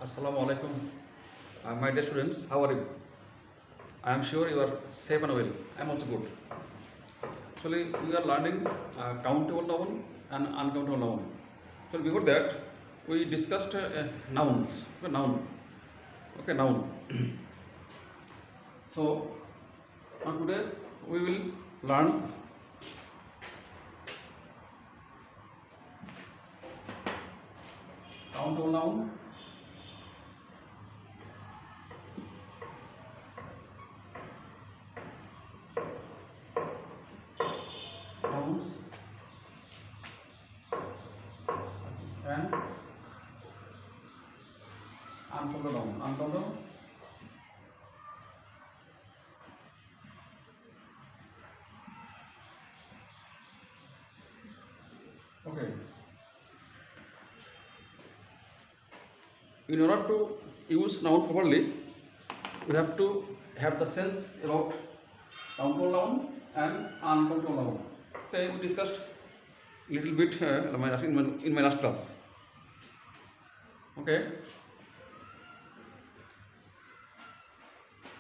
Assalamu alaikum. My dear students, how are you? I am sure you are safe and well. I am also good. Actually, we are learning countable noun and uncountable noun. So before that, we discussed nouns. Okay, noun. Okay, noun. So today we will learn countable noun. Nouns and uncountable noun. Uncountable. Okay. In order to use noun properly, we have to have the sense about countable noun and uncountable noun. Okay, we discussed little bit in my last class. Okay,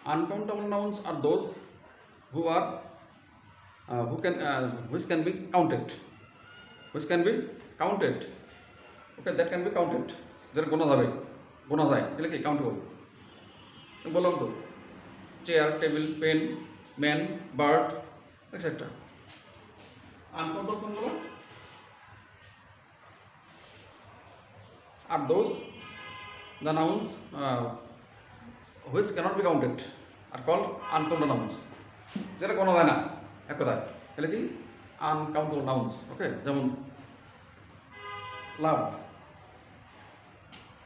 uncountable nouns are those who are which can be counted. Which can be counted. Okay, that can be counted. যেটা গোনা যায় এগুলো কি countable বললাম তো chair table pen man bird etcetera uncountable কোনগুলো আর those the nouns which cannot be counted are called uncountable nouns যেটা গোনা যায় না এক কথায় এগুলো কি আনকাউন্টেবল নাউন্স ওকে যেমন লাভ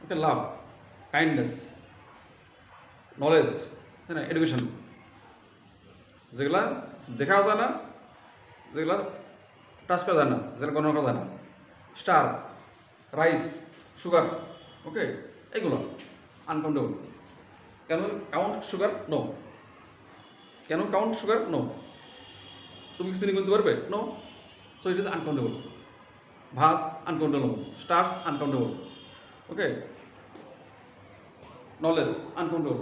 okay, love, kindness, knowledge, education. যেগুলা দেখাও যায় না যেগুলা টাচ করা যায় না যেগুলো গণনা করা যায় না স্টার রাইস সুগার ওকে এগুলো uncountable can count sugar no can count sugar no তুমি চিনি গুনতে পারবে no so it is uncountable ভাত uncountable stars uncountable okay, knowledge uncountable.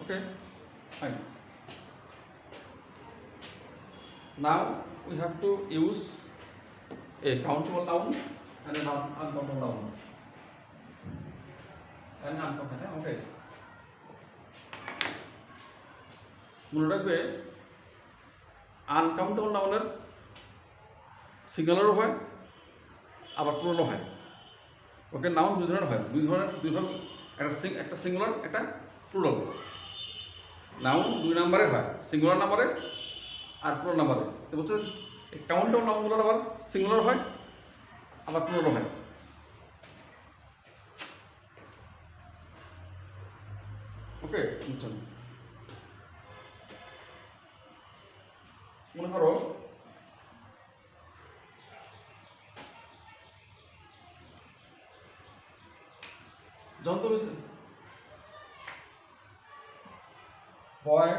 Okay, fine. Now we have to use a countable noun and an uncountable noun and uncountable. Okay, মনে রাখবে uncountable নাউনের সিঙ্গুলারও হয় আবার প্লুরালও হয় ওকে নাউন দুই ধরনের হয় দুই ভাগ একটা সিঙ্গুলার একটা প্লুরাল নাউন দুই নাম্বারে হয় সিঙ্গুলার নাম্বারে আর প্লুরাল নাম্বারে তো বলছে এই কাউন্টেবল নাউনগুলোর আবার সিঙ্গুলার হয় আবার প্লুরাল হয় ওকে বুঝছেন মনে করো যন্ত্র বয়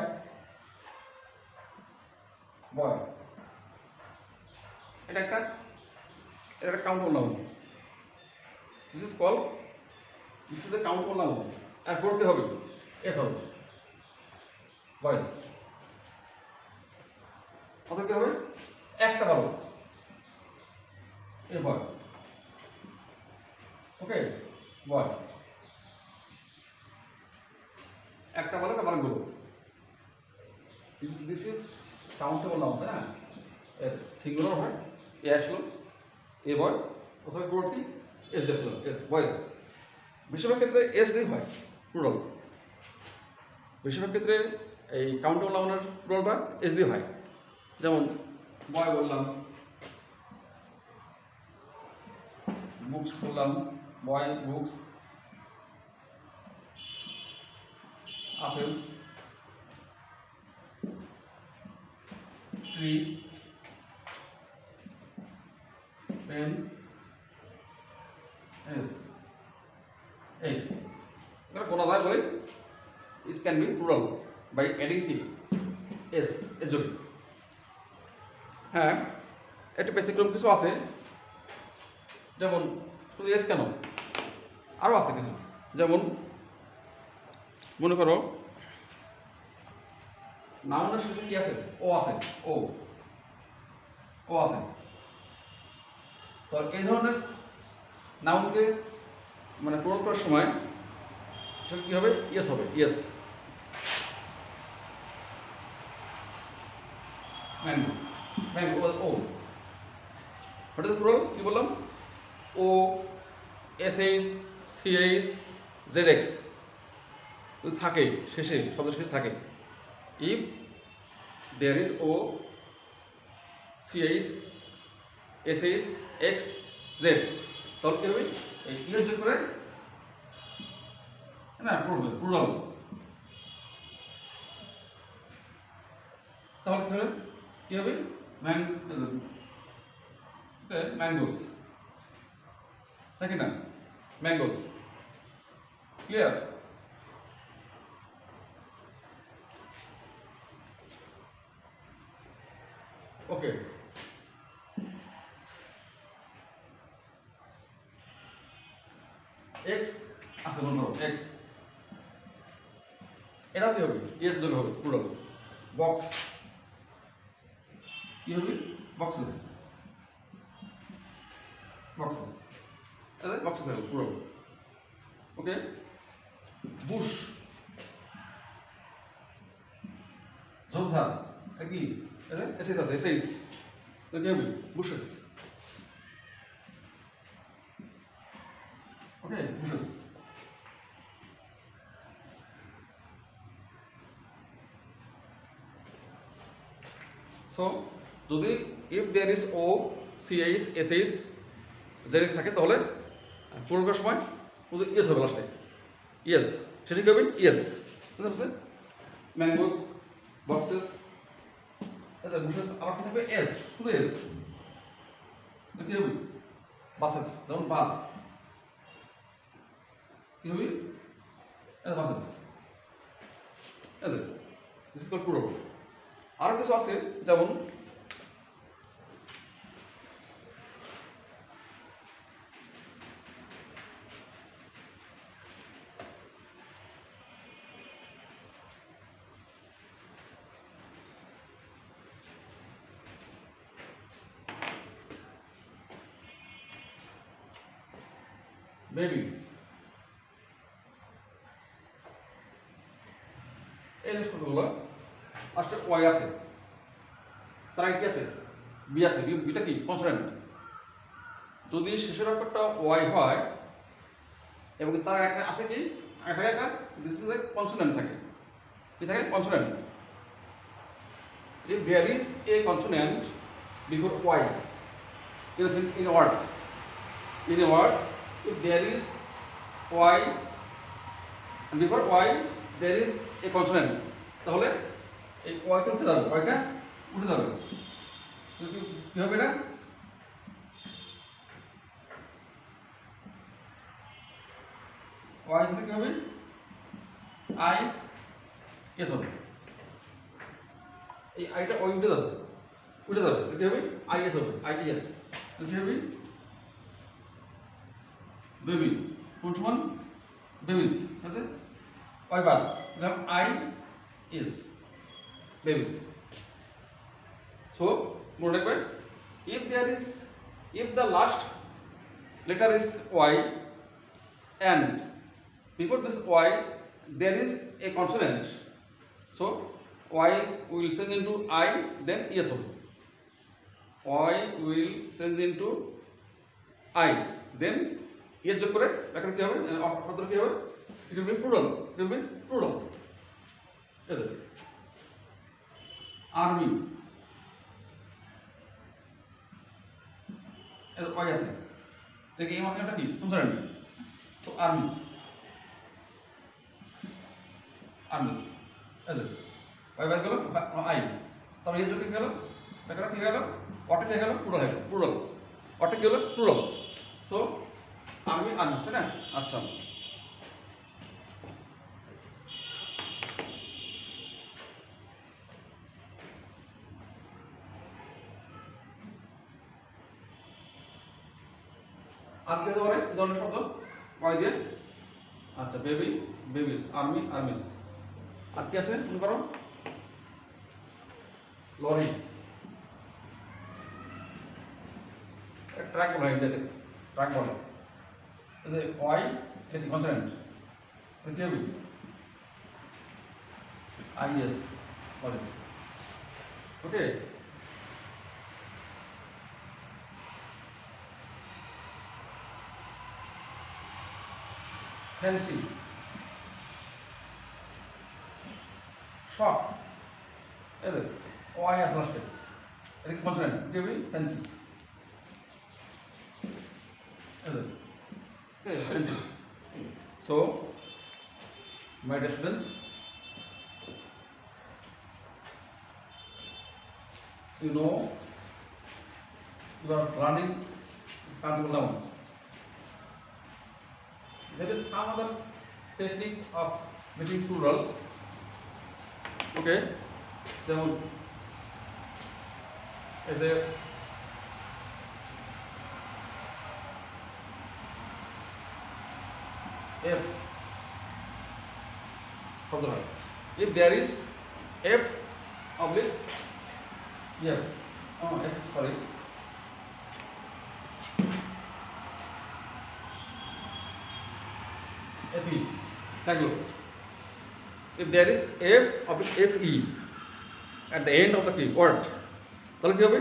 বয় এটা একটা countable noun this is a countable noun আর পড়তে হবে এস হবে ভয়েস কত কি হবে একটা ভালো এ বয় ওকে বয় একটা বলে একটা বানান করবো দিস ইজ কাউন্টেবল নাউন তাই না সিঙ্গুলার হয় এ আসলো এ বয় প্রথমে প্লুরাল কি এস দিয়ে প্লুরাল এস বয়েস বেশিরভাগ ক্ষেত্রে এস দিয়ে হয় প্লুরাল বেশিরভাগ ক্ষেত্রে এই কাউন্টেবল নাউনের প্লুরালটা এস দিয়ে হয় যেমন বয় বললাম বুকস বললাম বয় books apples tree pen s eggs এগুলো কোন যায় বলে it can be plural by adding t s এর যোগে হ্যাঁ একটা ব্যতিক্রম কিছু আছে যেমন শুধু এস কেন আরও আছে কিছু যেমন মনে করো নাউনের শেষে কি আছে? ও আছে, ও ও আছে। তো এই ধরনের নাউনকে মানে প্রয়োগ করার সময় সেটা কি হবে? ইয়েস হবে, ইয়েস। ম্যাঙ্গো, ম্যাঙ্গো, ও হঠাৎ পুরো কি বললাম? ও, এসএইচ, সিএইচ, জেডএক্স যদি থাকে শেষে, শব্দের শেষে থাকে, if there is O, CH, SH, X, Z, তাহলে কি হবে? এই ইয়েস যোগ করে না পড়বে প্লুরাল, তাহলে কি হবে? কি হবে? ম্যাঙ্গোস, তাই কি না? Mangoes, clear? ওকে, এক্স আছে মনে করো, এক্স, এটা কি হবে? ইয়েস যোগ হবে প্লুরাল। বক্স কি হবে? বক্সেস, বক্সেস, বক্সেস হবে প্লুরাল। ওকে, বুশ, ঝোপঝাড়, এটা কি? এসএইচ আছে, এসএইচ, তো কি হবে? বুশেস। Okay, bushes. সো যদি if there is O, CH, SH, Z X থাকে তাহলে পূরণ করার সময় শুধু ইয়েস হবে লাস্টে, ইয়েস, সেটা কি হবে? ইয়েস। বুঝতে পারছেন? ম্যাঙ্গোস, বক্সেস, বুশেস, আবার কি থাকবে? এস, শুধু এস, তো কি হবে? বাসেস, যেমন বাস, কি হবে? Buses, S, this is called plural. আরো কিছু আছে যেমন বেবি, এই জিনিসগুলো লাস্টে ওয়াই আছে, তার আগে কি আছে? বি আছে, বিটা কি? কনসোনেন্ট। যদি শেষের অক্ষরটা ওয়াই হয় এবং তার একটা আছে কি? থাকে একটা দিস ইজ এ কনসোনেন্ট থাকে, কি থাকে? Consonant. if there is a consonant before y in a word, if there is y and before y there is a consonant, তাহলে এই y টা উঠে যাবে, y টা উঠে যাবে, তো কি হবে? এটা y থেকে কি হবে? i s হবে, এই আইটা ওই উঠে যাবে, উঠে যাবে, কি হবে? আইএস হবে, আইএস, তো কি হবে? বেবি, কোন সমান? বেবিস, আছে ওই বাদ, যেমন আই ইস, বেবিস। সো মনে রাখবে, if there is, if the last letter is y and before this y there is a consonant, so y will change into I, then yes হবে, y will change into I, then yes যোগ করে ব্যাকরণ কি হবে? অক্ষর কি হবে? it will be plural, it will be plural, ঠিক আছে? আর্মি, এর y আছে, দেখি এই মাঝখানটা কি? কনসোনেন্ট, তো আর্মিস, আর্মিস, আছে y বাদ গেল আই, তবে এই যোগ কি গেল? ব্যাকরণ কি গেল? অটা কি গেল? প্লুরাল হয়ে গেল, প্লুরাল, অটা কি হলো? প্লুরাল। সো আর্মি, আর্মিস, তাই না? আচ্ছা, আর কি হতে পারে এই ধরনের শব্দ y দিয়ে? আচ্ছা বেবি বেবিস, আর্মি আর্মিস। আর কি আছে মনে করো? লরি, ট্রাক বলা হয় ইন্ডিয়াতে, ট্রাক বলে। ওয়াই এটা কি কনসোনেন্ট, এটা কি হবে? আইএস অরিস। Okay, fancy, shock, is it? Y আছে লাস্টে, এটা কি কনসোনেন্ট, কি হবে? Fancies, is it? Okay, fences. So, my dear students, you know, you are learning countable noun. There is some other technique of making plural. Okay, যেমন as a F শব্দ হয়, if there is F oblique F, oh F sorry, FE থাকলো, if there is F oblique FE at the end of the word, তাহলে কি হবে?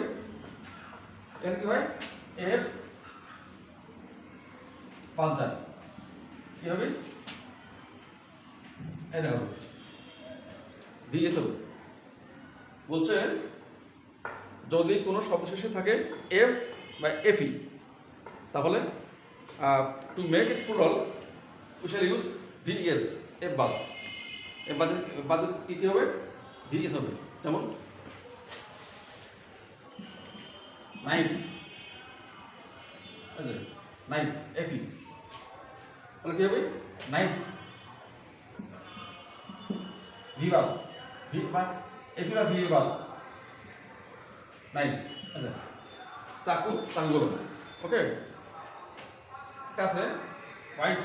এখানে কি হয়? F পাঞ্চার কি হবে? এটা হবে ভিএস হবে। বলছে যদি কোনো শব্দ শেষে থাকে এফ বা এফই, তাহলে to make it plural we shall use V S, F বাদ, এফ বাদে কি হবে? ভিএস হবে। যেমন নাইফ, নাইফ এফই, তাহলে কি হবে? নাইফস। ভি বাদ, ভি বা এফি বা ভি বাদ, নাইফস। আচ্ছা, চাকু চাকু বলুন। ওকে, ঠিক আছে। হোয়াইট,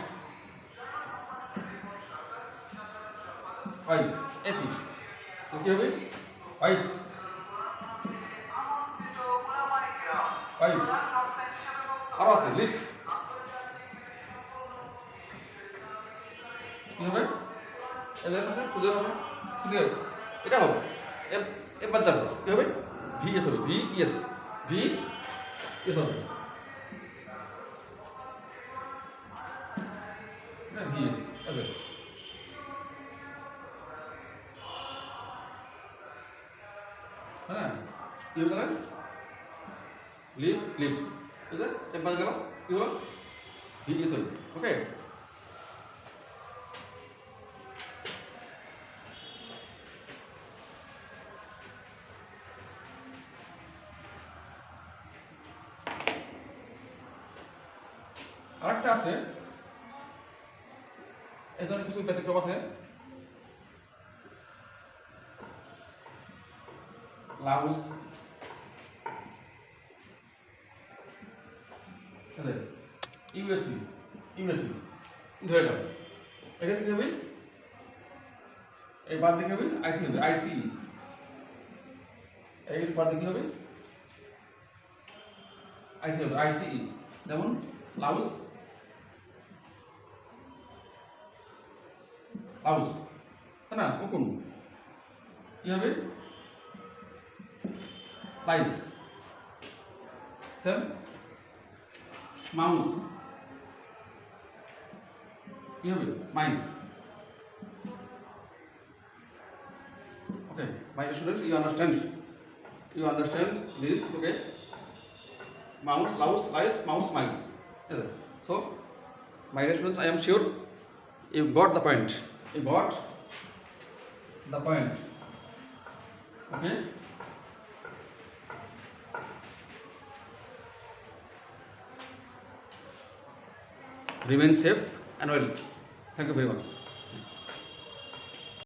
হোয়াইট এফি, তো কি হবে? Whites, whites. আরো আছে লিফ, কি হবে? এলের আছে, খুদের আছে, খুদের, এটা হবে এফ, এফ বাদ যাবে, কি হবে? ভি এস হবে, ভি এস, ভি এস হবে, ভি এস আছে। হ্যাঁ, কি হবে তাহলে? লিপ লিপস, ঠিক আছে। এফ বাদ গেল, কি হলো? ভি এস হবে। ওকে, আরেকটা আছে, এই ধরনের কিছু ব্যতিক্রম আছে। লাউস, ইউএসসি, ইউএসসি ধরে নাও। এখানে কি হবে? এই বাদ দিকে হবে আইসি হবে, আইসি। এই বাদ দিকে হবে আইসি হবে, আইসি। যেমন লাউস, লাউস, তাই না? কোকুন কি হবে? লাইস। সেম মাউস, কি হবে? মাইস। Okay, my students, you understand this? Okay, mouse, louse, lice, mouse, mice. Yes, sir. So, my dear students, I am sure you got the point. You got the point. Okay. Remain safe and well. Thank you very much.